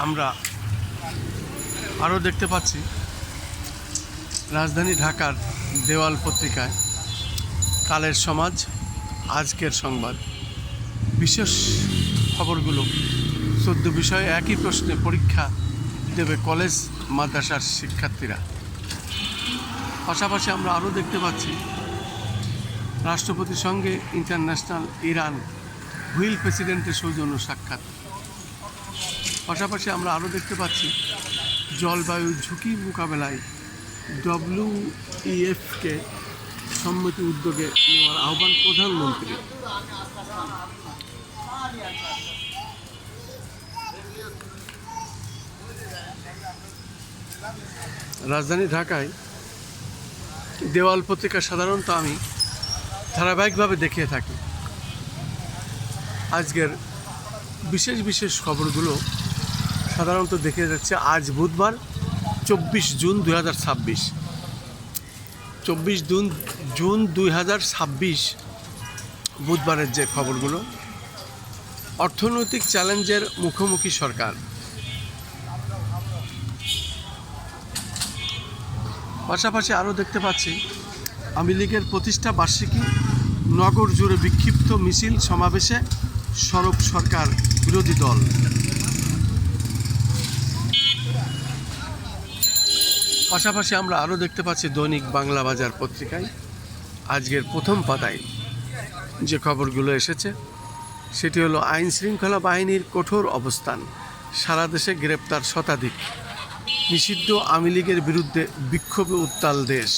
আমরা আরও দেখতে পাচ্ছি রাজধানী ঢাকার দেওয়াল পত্রিকায় কালের সমাজ, আজকের সংবাদ, বিশেষ খবরগুলো 14 বিষয়ে একই প্রশ্নে পরীক্ষা দেবে কলেজ মাদ্রাসার শিক্ষার্থীরা। পাশাপাশি আমরা আরও দেখতে পাচ্ছি রাষ্ট্রপতির সঙ্গে ইন্টারন্যাশনাল ইরান হুইল প্রেসিডেন্টের সৌজন্য সাক্ষাৎ। পাশাপাশি আমরা আরও দেখতে পাচ্ছি জলবায়ু ঝুঁকি মোকাবেলায় WEFকে সম্মতি উদ্যোগে নেওয়ার আহ্বান প্রধানমন্ত্রী। রাজধানী ঢাকায় দেওয়াল পত্রিকা সাধারণত আমি ধারাবাহিকভাবে দেখিয়ে থাকি। আজকের বিশেষ খবরগুলো সাধারণত দেখে যাচ্ছে আজ বুধবার 24 জুন 2026। 24 জুন 2026 বুধবারের যে খবরগুলো, অর্থনৈতিক চ্যালেঞ্জের মুখোমুখি সরকার। পাশাপাশি আরও দেখতে পাচ্ছি আওয়ামী লীগের প্রতিষ্ঠা বার্ষিকী, নগর জুড়ে বিক্ষিপ্ত মিছিল সমাবেশে সরব সরকার বিরোধী দল। পাশাপাশি আমরা আরও দেখতে পাচ্ছি দৈনিক বাংলা বাজার পত্রিকায় আজকের প্রথম পাতায় যে খবরগুলো এসেছে সেটি হলো আইন শৃঙ্খলা বাহিনীর কঠোর অবস্থান, সারা দেশে গ্রেপ্তার শতাধিক, নিষিদ্ধ আওয়ামী লীগের বিরুদ্ধে বিক্ষোভে উত্তাল দেশ।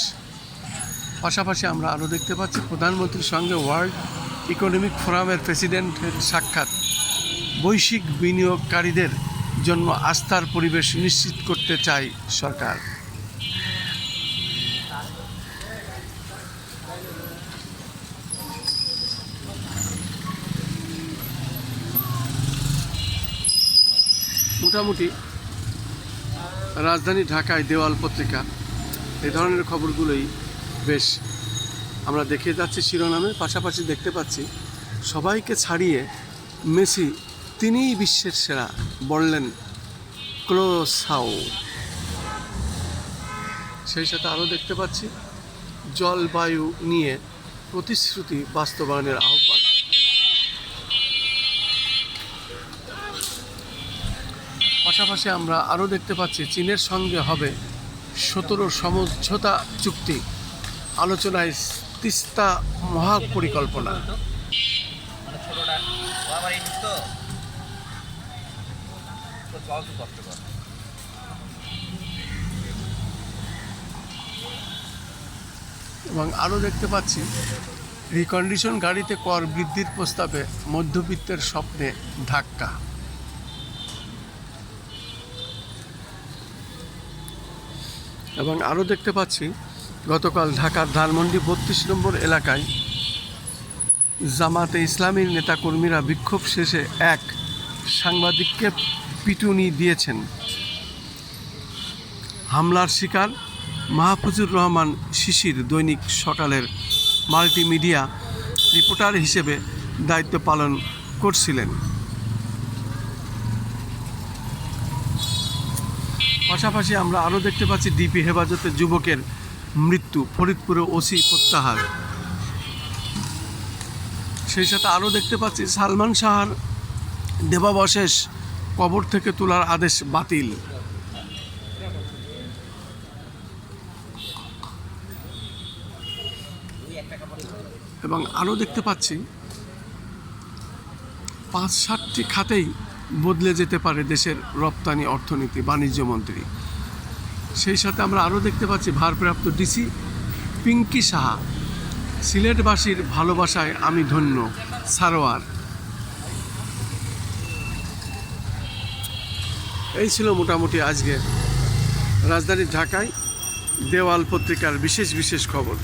পাশাপাশি আমরা আরও দেখতে পাচ্ছি প্রধানমন্ত্রীর সঙ্গে ওয়ার্ল্ড ইকোনমিক ফোরামের প্রেসিডেন্টের সাক্ষাৎ, বৈশ্বিক বিনিয়োগকারীদের জন্য আস্থার পরিবেশ নিশ্চিত করতে চায় সরকার। মোটামুটি রাজধানী ঢাকায় দেওয়াল পত্রিকা এই ধরনের খবরগুলোই বেশ আমরা দেখে যাচ্ছি শিরোনামে। পাশাপাশি দেখতে পাচ্ছি সবাইকে ছাড়িয়ে মেসি তিনিই বিশ্বের সেরা বললেন ক্লোসাও। সেই সাথে আরও দেখতে পাচ্ছি জলবায়ু নিয়ে প্রতিশ্রুতি বাস্তবায়নের আহ্বান। পাশাপাশি আমরা আরও দেখতে পাচ্ছি চীনের সঙ্গে হবে 17 সমঝোতা চুক্তি, আলোচনায় তিস্তা মহাপরিকল্পনা। এবং আরও দেখতে পাচ্ছি রিকন্ডিশন গাড়িতে কর বৃদ্ধির প্রস্তাবে মধ্যবিত্তের স্বপ্নে ধাক্কা। এবং আরও দেখতে পাচ্ছি গতকাল ঢাকার ধানমন্ডি 32 নম্বর এলাকায় জামাতে ইসলামীর নেতাকর্মীরা বিক্ষোভ শেষে এক সাংবাদিককে পিটুনি দিয়েছেন। হামলার শিকার মাহফুজুর রহমান শিশির দৈনিক সকালের মাল্টিমিডিয়া রিপোর্টার হিসেবে দায়িত্ব পালন করছিলেন। পাশাপাশি আমরা আরও দেখতে পাচ্ছি ডিপি হেফাজতে যুবকের মৃত্যু, ফরিদপুরে ওসি প্রত্যাহার। সেই সাথে আরও দেখতে পাচ্ছি সালমান শাহর দেবাবশেষ কবর থেকে তোলার আদেশ বাতিল। এবং আরও দেখতে পাচ্ছি 5-7টি খাতেই বদলে যেতে পারে দেশের রপ্তানি অর্থনীতি, বাণিজ্যমন্ত্রী। সেই সাথে আমরা আরও দেখতে পাচ্ছি ভারপ্রাপ্ত ডিসি পিঙ্কি সাহা, সিলেটবাসীর ভালোবাসায় আমি ধন্য, সারোয়ার। এই ছিল মোটামুটি আজকে রাজধানী ঢাকায় দেওয়াল পত্রিকার বিশেষ খবর।